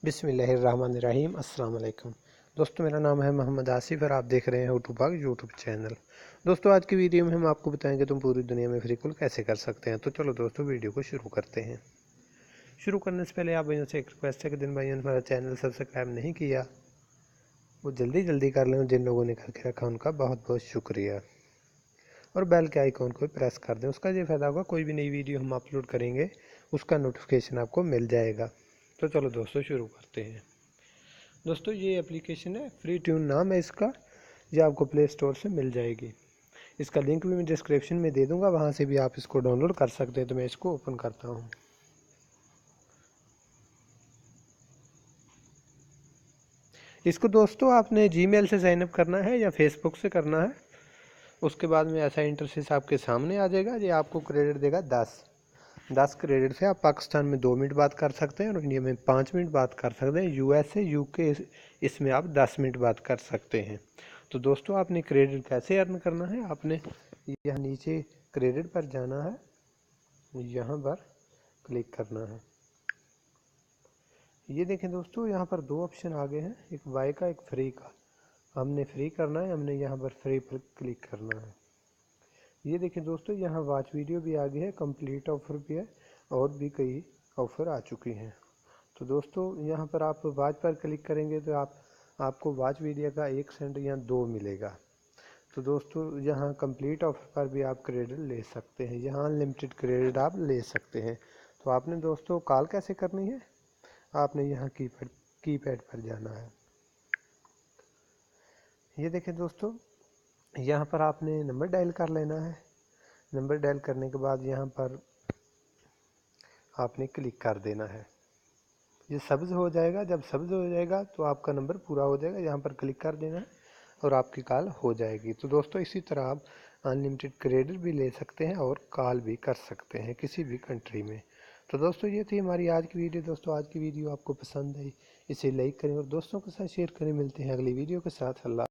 बिस्मिल्लाहिर्रहमानिर्रहीम। अस्सलाम वालेकुम दोस्तों, मेरा नाम है मोहम्मद आसिफ और आप देख रहे हैं यूट्यूब चैनल। दोस्तों, आज की वीडियो में हम आपको बताएंगे तुम पूरी दुनिया में फ्री कॉल कैसे कर सकते हैं। तो चलो दोस्तों, वीडियो को शुरू करते हैं। शुरू करने से पहले आप भाइयों से एक रिक्वेस्ट है कि जिन भाइयों ने हमारा चैनल सब्सक्राइब नहीं किया वो जल्दी कर लें। जिन लोगों ने करके रखा उनका बहुत बहुत शुक्रिया। और बेल के आइकॉन को प्रेस कर दें। उसका ये फ़ायदा होगा, कोई भी नई वीडियो हम अपलोड करेंगे उसका नोटिफिकेशन आपको मिल जाएगा। तो चलो दोस्तों, शुरू करते हैं। दोस्तों, ये एप्लीकेशन है, फ्री ट्यून नाम है इसका। ये आपको प्ले स्टोर से मिल जाएगी। इसका लिंक भी मैं डिस्क्रिप्शन में दे दूंगा, वहाँ से भी आप इसको डाउनलोड कर सकते हैं। तो मैं इसको ओपन करता हूँ। इसको दोस्तों आपने जीमेल से साइनअप करना है या फेसबुक से करना है। उसके बाद में ऐसा इंटरफेस आपके सामने आ जाएगा। ये आपको क्रेडिट देगा 10 क्रेडिट से आप पाकिस्तान में 2 मिनट बात कर सकते हैं और इंडिया में 5 मिनट बात कर सकते हैं। यूएसए यूके इसमें आप 10 मिनट बात कर सकते हैं। तो दोस्तों, आपने क्रेडिट कैसे अर्न करना है, आपने यहाँ नीचे क्रेडिट पर जाना है, यहाँ पर क्लिक करना है। ये देखें दोस्तों, यहाँ पर 2 ऑप्शन आ गए हैं, एक बाय का एक फ्री का। हमने फ्री करना है, हमने यहाँ पर फ्री पर क्लिक करना है। ये देखिए दोस्तों, यहाँ वॉच वीडियो भी आ गई है, कंप्लीट ऑफर भी है और भी कई ऑफ़र आ चुकी हैं। तो दोस्तों, यहाँ पर आप वॉच पर क्लिक करेंगे तो आपको वॉच वीडियो का 1 सेंट या 2 मिलेगा। तो दोस्तों, यहाँ कंप्लीट ऑफर पर भी आप क्रेडिट ले सकते हैं। यहाँ अनलिमिटेड क्रेडिट आप ले सकते हैं। तो आपने दोस्तों कॉल कैसे करनी है, आपने यहाँ कीपैड पर जाना है। ये देखें दोस्तों, यहाँ पर आपने नंबर डायल कर लेना है। नंबर डायल करने के बाद यहाँ पर आपने क्लिक कर देना है। ये सब्ज़ हो जाएगा। जब सब्ज़ हो जाएगा तो आपका नंबर पूरा हो जाएगा। यहाँ पर क्लिक कर देना है और आपकी कॉल हो जाएगी। तो दोस्तों, इसी तरह आप अनलिमिटेड क्रेडिट भी ले सकते हैं और कॉल भी कर सकते हैं किसी भी कंट्री में। तो दोस्तों, ये थी हमारी आज की वीडियो। दोस्तों, आज की वीडियो आपको पसंद आई, इसे लाइक करें और दोस्तों के साथ शेयर करें। मिलते हैं अगली वीडियो के साथ। अल्लाह।